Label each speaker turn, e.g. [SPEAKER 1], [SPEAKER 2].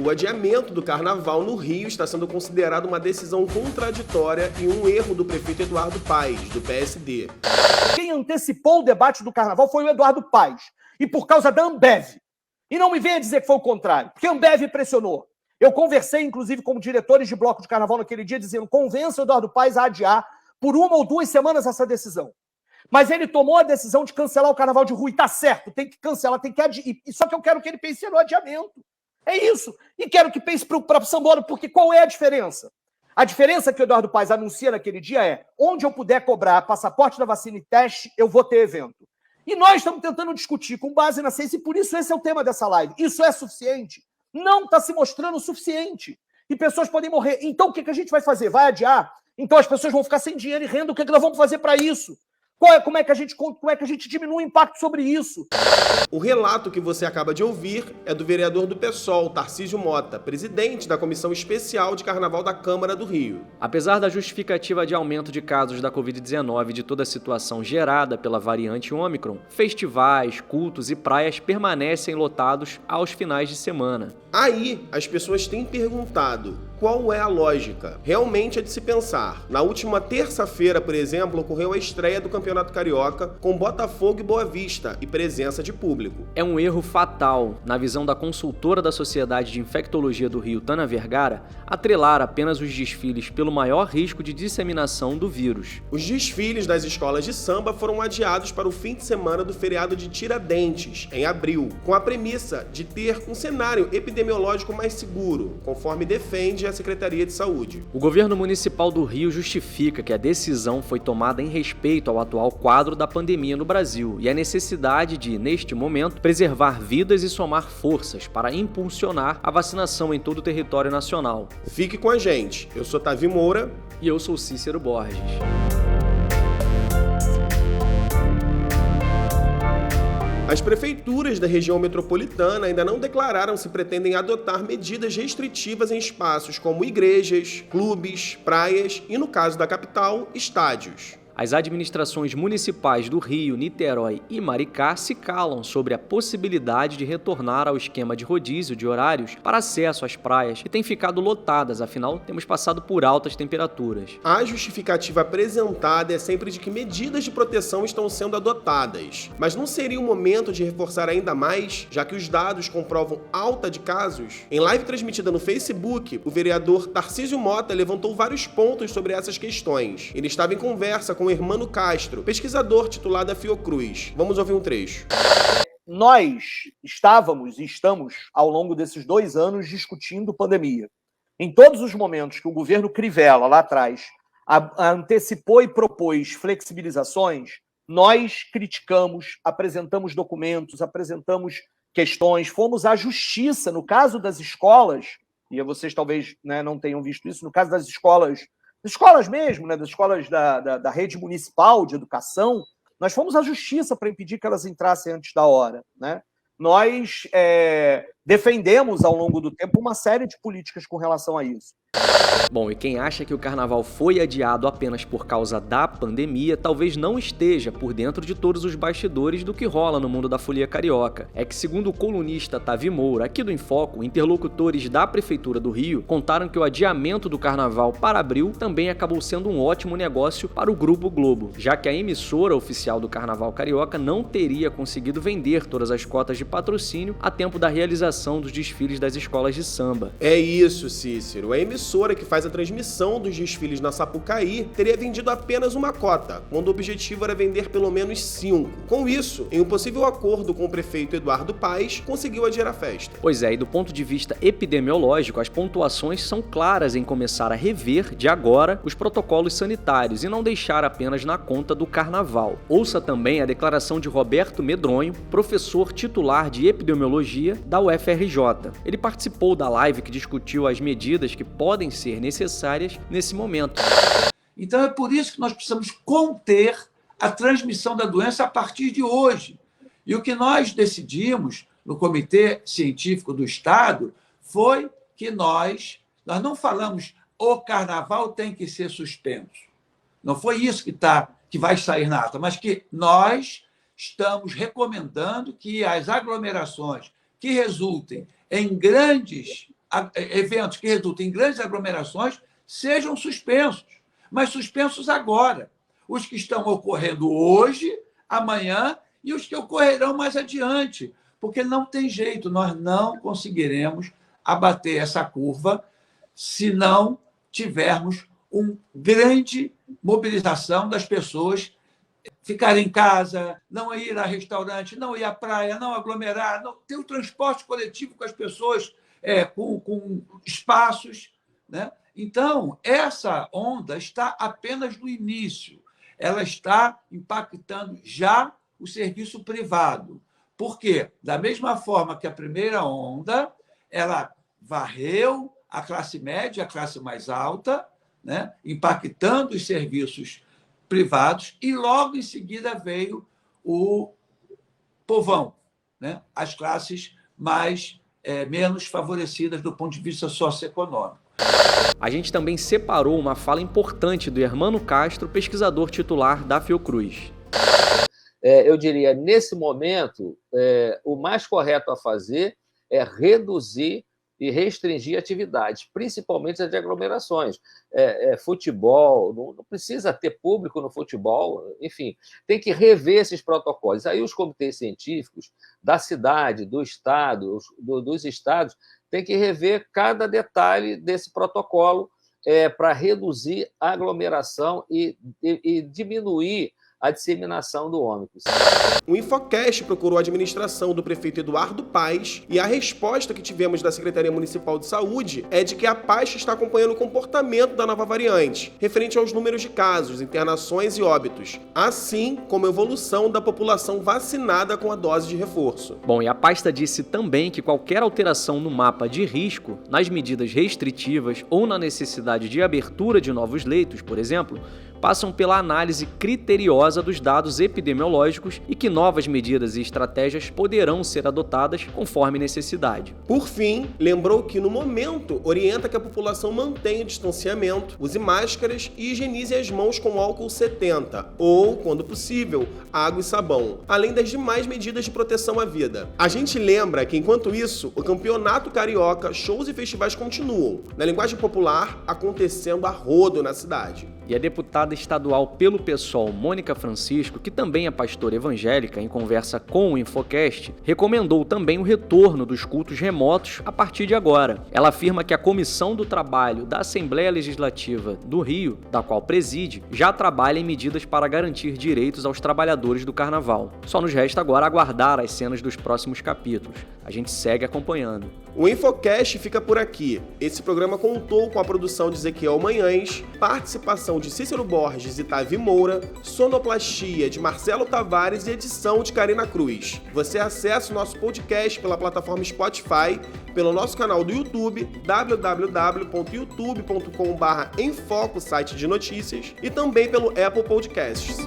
[SPEAKER 1] O adiamento do carnaval no Rio está sendo considerado uma decisão contraditória e um erro do prefeito Eduardo Paes, do PSD.
[SPEAKER 2] Quem antecipou o debate do carnaval foi o Eduardo Paes, e por causa da Ambev. E não me venha dizer que foi o contrário, porque a Ambev pressionou. Eu conversei, inclusive, com diretores de bloco de carnaval naquele dia, dizendo: convença o Eduardo Paes a adiar por 1 ou 2 semanas essa decisão. Mas ele tomou a decisão de cancelar o carnaval de rua, e tá certo, tem que cancelar, tem que adiar. Só que eu quero que ele pense no adiamento. É isso. E quero que pense para o Sambódromo, porque qual é a diferença? A diferença que o Eduardo Paes anuncia naquele dia é: onde eu puder cobrar passaporte da vacina e teste, eu vou ter evento. E nós estamos tentando discutir com base na ciência, e por isso esse é o tema dessa live. Isso é suficiente? Não está se mostrando suficiente. E pessoas podem morrer. Então o que a gente vai fazer? Vai adiar? Então as pessoas vão ficar sem dinheiro e renda. O que nós vamos fazer para isso? Como é que a gente diminui o impacto sobre isso?
[SPEAKER 1] O relato que você acaba de ouvir é do vereador do PSOL, Tarcísio Mota, presidente da Comissão Especial de Carnaval da Câmara do Rio.
[SPEAKER 3] Apesar da justificativa de aumento de casos da Covid-19 e de toda a situação gerada pela variante Ômicron, festivais, cultos e praias permanecem lotados aos finais de semana.
[SPEAKER 1] Aí, as pessoas têm perguntado: qual é a lógica? Realmente é de se pensar. Na última terça-feira, por exemplo, ocorreu a estreia do Campeonato Carioca com Botafogo e Boa Vista e presença de público.
[SPEAKER 3] É um erro fatal, na visão da consultora da Sociedade de Infectologia do Rio, Tana Vergara, atrelar apenas os desfiles pelo maior risco de disseminação do vírus.
[SPEAKER 1] Os desfiles das escolas de samba foram adiados para o fim de semana do feriado de Tiradentes, em abril, com a premissa de ter um cenário epidemiológico mais seguro, conforme defende a Secretaria de Saúde.
[SPEAKER 3] O governo municipal do Rio justifica que a decisão foi tomada em respeito ao atual quadro da pandemia no Brasil e a necessidade de, neste momento, preservar vidas e somar forças para impulsionar a vacinação em todo o território nacional.
[SPEAKER 1] Fique com a gente. Eu sou Tavi Moura.
[SPEAKER 3] E eu sou Cícero Borges.
[SPEAKER 1] As prefeituras da região metropolitana ainda não declararam se pretendem adotar medidas restritivas em espaços como igrejas, clubes, praias e, no caso da capital, estádios.
[SPEAKER 3] As administrações municipais do Rio, Niterói e Maricá se calam sobre a possibilidade de retornar ao esquema de rodízio de horários para acesso às praias, que têm ficado lotadas, afinal, temos passado por altas temperaturas.
[SPEAKER 1] A justificativa apresentada é sempre de que medidas de proteção estão sendo adotadas, mas não seria o momento de reforçar ainda mais, já que os dados comprovam alta de casos? Em live transmitida no Facebook, o vereador Tarcísio Mota levantou vários pontos sobre essas questões. Ele estava em conversa com o Hermano Castro, pesquisador titular da Fiocruz. Vamos ouvir um trecho.
[SPEAKER 2] Nós estávamos e estamos, ao longo desses 2 anos, discutindo pandemia. Em todos os momentos que o governo Crivella, lá atrás, antecipou e propôs flexibilizações, nós criticamos, apresentamos documentos, apresentamos questões, fomos à justiça. No caso das escolas, e vocês talvez, né, não tenham visto isso, no caso das escolas mesmo, né, das escolas da rede municipal de educação, nós fomos à justiça para impedir que elas entrassem antes da hora, né? Nós defendemos, ao longo do tempo, uma série de políticas com relação a isso.
[SPEAKER 3] Bom, e quem acha que o carnaval foi adiado apenas por causa da pandemia, talvez não esteja por dentro de todos os bastidores do que rola no mundo da folia carioca. É que, segundo o colunista Tavi Moura, aqui do Infoco, interlocutores da Prefeitura do Rio contaram que o adiamento do carnaval para abril também acabou sendo um ótimo negócio para o Grupo Globo, já que a emissora oficial do carnaval carioca não teria conseguido vender todas as cotas de patrocínio a tempo da realização dos desfiles das escolas de samba.
[SPEAKER 1] É isso, Cícero. A emissora que faz a transmissão dos desfiles na Sapucaí teria vendido apenas uma cota, quando o objetivo era vender pelo menos 5. Com isso, em um possível acordo com o prefeito Eduardo Paes, conseguiu adiar a festa.
[SPEAKER 3] Pois é, e do ponto de vista epidemiológico, as pontuações são claras em começar a rever, de agora, os protocolos sanitários e não deixar apenas na conta do carnaval. Ouça também a declaração de Roberto Medronho, professor titular de epidemiologia da UFRJ. Ele participou da live que discutiu as medidas que podem ser necessárias nesse momento.
[SPEAKER 4] Então é por isso que nós precisamos conter a transmissão da doença a partir de hoje. E o que nós decidimos no Comitê Científico do Estado foi que nós não falamos o carnaval tem que ser suspenso. Não foi isso que vai sair na ata, mas que nós estamos recomendando que as aglomerações que resultem em grandes eventos que resultam em grandes aglomerações sejam suspensos, mas suspensos agora. Os que estão ocorrendo hoje, amanhã e os que ocorrerão mais adiante, porque não tem jeito, nós não conseguiremos abater essa curva se não tivermos uma grande mobilização das pessoas ficarem em casa, não ir a restaurante, não ir à praia, não aglomerar, não ter o transporte coletivo com as pessoas, com espaços, né? Então, essa onda está apenas no início. Ela está impactando já o serviço privado. Por quê? Da mesma forma que a primeira onda, ela varreu a classe média, a classe mais alta, né? Impactando os serviços privados, e logo em seguida veio o povão, né? As classes menos favorecidas do ponto de vista socioeconômico.
[SPEAKER 3] A gente também separou uma fala importante do Hermano Castro, pesquisador titular da Fiocruz.
[SPEAKER 5] Eu diria, nesse momento, o mais correto a fazer é reduzir e restringir atividades, principalmente as de aglomerações. Futebol, não precisa ter público no futebol, enfim, tem que rever esses protocolos. Aí os comitês científicos da cidade, do estado, dos estados, têm que rever cada detalhe desse protocolo para reduzir a aglomeração e diminuir a disseminação do Ômicron.
[SPEAKER 1] O Infocast procurou a administração do prefeito Eduardo Paes e a resposta que tivemos da Secretaria Municipal de Saúde é de que a pasta está acompanhando o comportamento da nova variante, referente aos números de casos, internações e óbitos, assim como a evolução da população vacinada com a dose de reforço.
[SPEAKER 3] Bom, e a pasta disse também que qualquer alteração no mapa de risco, nas medidas restritivas ou na necessidade de abertura de novos leitos, por exemplo, passam pela análise criteriosa dos dados epidemiológicos e que novas medidas e estratégias poderão ser adotadas conforme necessidade.
[SPEAKER 1] Por fim, lembrou que, no momento, orienta que a população mantenha o distanciamento, use máscaras e higienize as mãos com álcool 70 ou, quando possível, água e sabão, além das demais medidas de proteção à vida. A gente lembra que, enquanto isso, o Campeonato Carioca, shows e festivais continuam, na linguagem popular, acontecendo a rodo na cidade.
[SPEAKER 3] E a deputada estadual pelo PSOL, Mônica Francisco, que também é pastora evangélica, em conversa com o Infocast, recomendou também o retorno dos cultos remotos a partir de agora. Ela afirma que a Comissão do Trabalho da Assembleia Legislativa do Rio, da qual preside, já trabalha em medidas para garantir direitos aos trabalhadores do Carnaval. Só nos resta agora aguardar as cenas dos próximos capítulos. A gente segue acompanhando.
[SPEAKER 1] O Infocast fica por aqui. Esse programa contou com a produção de Ezequiel Manhães, participação de Cícero Borges e Tavi Moura, sonoplastia de Marcelo Tavares e edição de Karina Cruz. Você acessa o nosso podcast pela plataforma Spotify, pelo nosso canal do YouTube, www.youtube.com/enfoco, site de notícias, e também pelo Apple Podcasts.